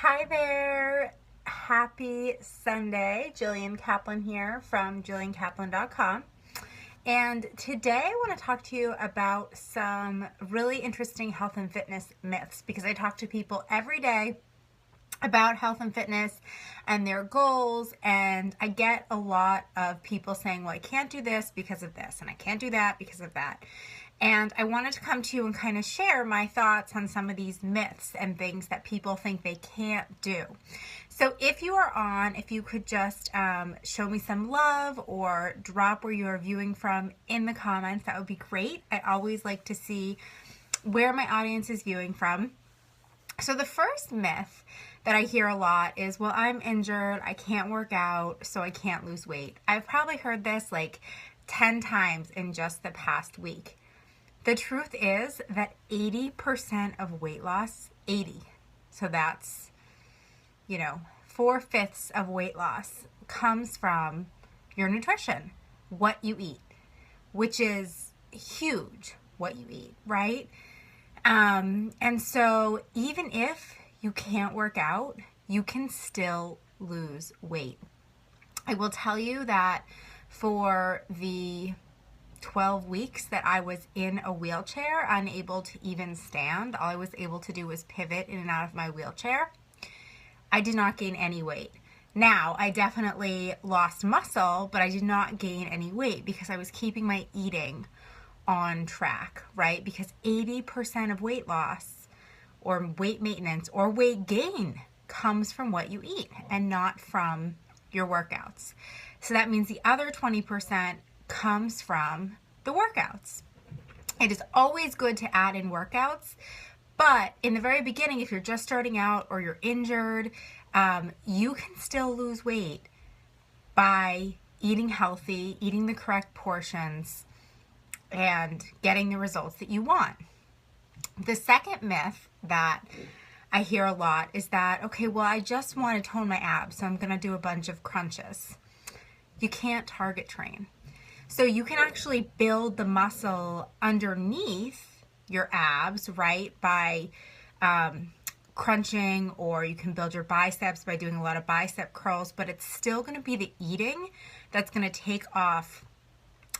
Hi there. Happy Sunday. Jillian Kaplan here from jilliankaplan.com. And today I want to talk to you about some really interesting health and fitness myths because I talk to people every day about health and fitness and their goals, and I get a lot of people saying, well, I can't do this because of this and I can't do that because of that. And I wanted to come to you and kind of share my thoughts on some of these myths and things that people think they can't do. So if you are on, if you could just show me some love or drop where you are viewing from in the comments, that would be great. I always like to see where my audience is viewing from. So the first myth that I hear a lot is, well, I'm injured, I can't work out, so I can't lose weight. I've probably heard this like 10 times in just the past week. The truth is that 80% of weight loss, 80, so that's, 4/5 of weight loss comes from your nutrition, what you eat, which is huge, what you eat, right? And so even if you can't work out, you can still lose weight. I will tell you that for the 12 weeks that I was in a wheelchair, unable to even stand, all I was able to do was pivot in and out of my wheelchair, I did not gain any weight. Now, I definitely lost muscle, but I did not gain any weight because I was keeping my eating on track, right? Because 80% of weight loss or weight maintenance or weight gain comes from what you eat and not from your workouts. So that means the other 20% comes from the workouts. It is always good to add in workouts, but in the very beginning, if you're just starting out or you're injured, you can still lose weight by eating healthy, eating the correct portions, and getting the results that you want. The second myth that I hear a lot is that, okay, well, I just want to tone my abs, so I'm going to do a bunch of crunches. You can't target train. So you can actually build the muscle underneath your abs, right, by crunching, or you can build your biceps by doing a lot of bicep curls, but it's still going to be the eating that's going to take off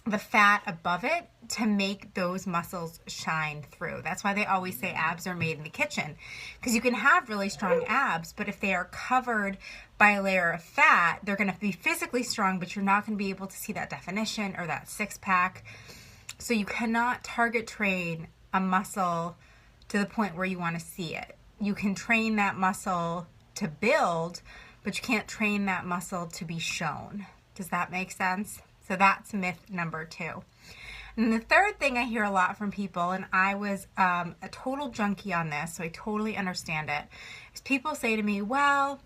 the fat above it to make those muscles shine through. That's why they always say abs are made in the kitchen, because you can have really strong abs, but if they are covered by a layer of fat, they're going to be physically strong, but you're not going to be able to see that definition or that six pack. So you cannot target train a muscle to the point where you want to see it. You can train that muscle to build, but you can't train that muscle to be shown. Does that make sense? So that's myth number 2. And the third thing I hear a lot from people, and I was a total junkie on this, so I totally understand it, is people say to me, well,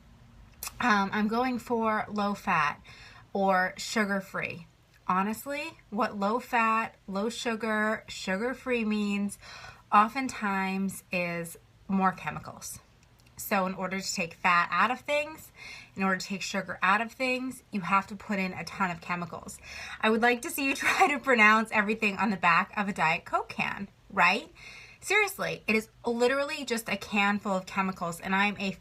I'm going for low fat or sugar-free. Honestly, what low fat, low sugar, sugar-free means oftentimes is more chemicals. So in order to take fat out of things, in order to take sugar out of things, you have to put in a ton of chemicals. I would like to see you try to pronounce everything on the back of a Diet Coke can, right? Seriously, it is literally just a can full of chemicals, and I'm a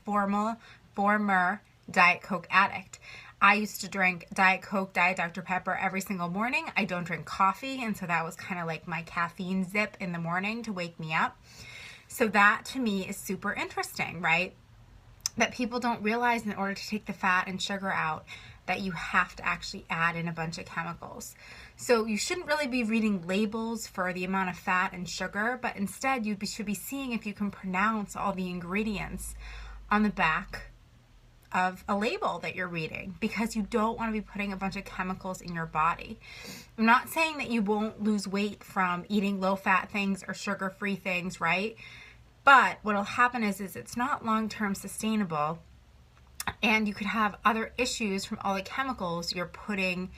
former Diet Coke addict. I used to drink Diet Coke, Diet Dr. Pepper every single morning. I don't drink coffee, and so that was kind of like my caffeine zip in the morning to wake me up. So that to me is super interesting, right? That people don't realize in order to take the fat and sugar out that you have to actually add in a bunch of chemicals. So you shouldn't really be reading labels for the amount of fat and sugar, but instead you should be seeing if you can pronounce all the ingredients on the back of a label that you're reading, because you don't want to be putting a bunch of chemicals in your body. I'm not saying that you won't lose weight from eating low-fat things or sugar-free things, right? But what will happen is it's not long-term sustainable, and you could have other issues from all the chemicals you're putting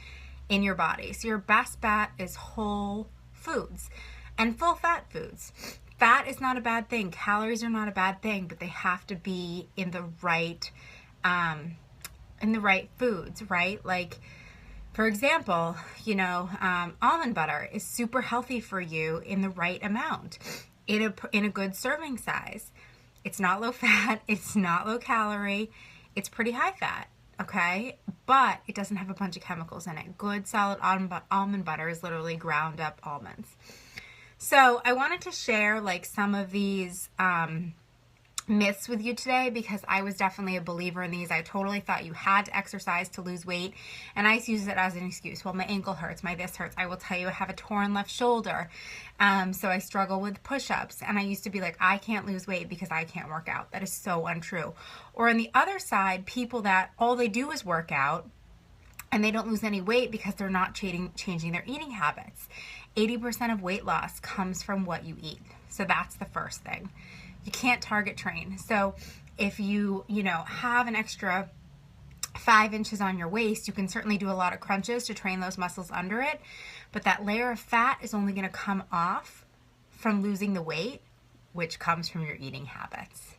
in your body. So your best bet is whole foods and full-fat foods. Fat is not a bad thing. Calories are not a bad thing, but they have to be in the right foods, right? Like, for example, almond butter is super healthy for you in the right amount, in a good serving size. It's not low fat, it's not low calorie, it's pretty high fat, okay? But it doesn't have a bunch of chemicals in it. Good solid almond butter is literally ground up almonds. So I wanted to share like some of these myths with you today, because I was definitely a believer in these. I totally thought you had to exercise to lose weight, and I used to use it as an excuse. Well, my ankle hurts, my this hurts. I will tell you, I have a torn left shoulder, so I struggle with push-ups, and I used to be like, I can't lose weight because I can't work out. That is so untrue. Or on the other side, people that all they do is work out and they don't lose any weight because they're not changing their eating habits. 80% of weight loss comes from what you eat. So that's the first thing. You can't target train. So if you have an extra 5 inches on your waist, you can certainly do a lot of crunches to train those muscles under it. But that layer of fat is only going to come off from losing the weight, which comes from your eating habits.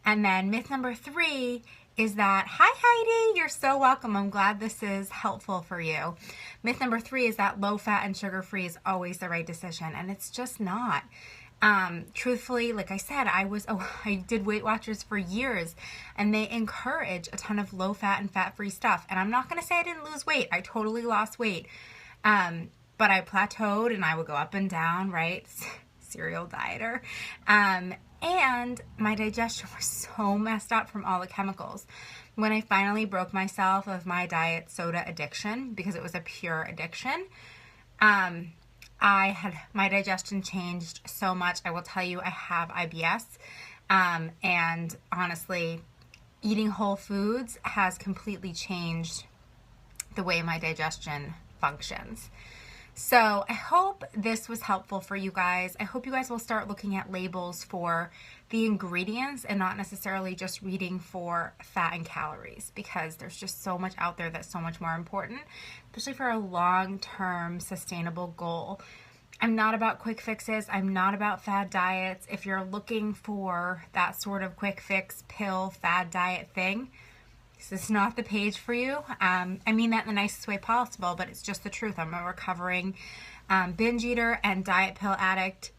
And then myth number 3 is that, hi Heidi, you're so welcome. I'm glad this is helpful for you. Myth number 3 is that low fat and sugar free is always the right decision, and it's just not. Truthfully, like I said, I did Weight Watchers for years, and they encourage a ton of low fat and fat free stuff. And I'm not going to say I didn't lose weight. I totally lost weight. But I plateaued and I would go up and down, right? Serial dieter. And my digestion was so messed up from all the chemicals. When I finally broke myself of my diet soda addiction, because it was a pure addiction, my digestion changed so much. I will tell you, I have IBS, and honestly, eating whole foods has completely changed the way my digestion functions. So I hope this was helpful for you guys. I hope you guys will start looking at labels for the ingredients and not necessarily just reading for fat and calories, because there's just so much out there that's so much more important, especially for a long-term sustainable goal. I'm not about quick fixes. I'm not about fad diets. If you're looking for that sort of quick fix pill fad diet thing, this is not the page for you. I mean that in the nicest way possible, but it's just the truth. I'm a recovering binge eater and diet pill addict,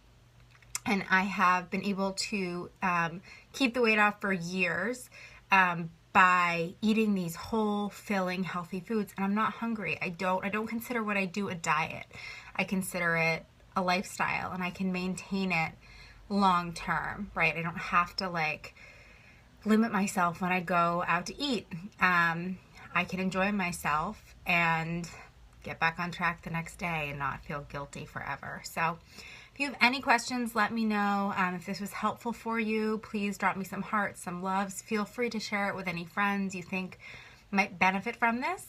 and I have been able to keep the weight off for years by eating these whole, filling, healthy foods. And I'm not hungry. I don't consider what I do a diet. I consider it a lifestyle, and I can maintain it long term, right? I don't have to limit myself when I go out to eat. I can enjoy myself and get back on track the next day and not feel guilty forever. So if you have any questions, let me know. If this was helpful for you, please drop me some hearts, some loves. Feel free to share it with any friends you think might benefit from this.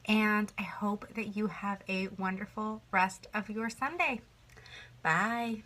And I hope that you have a wonderful rest of your Sunday. Bye.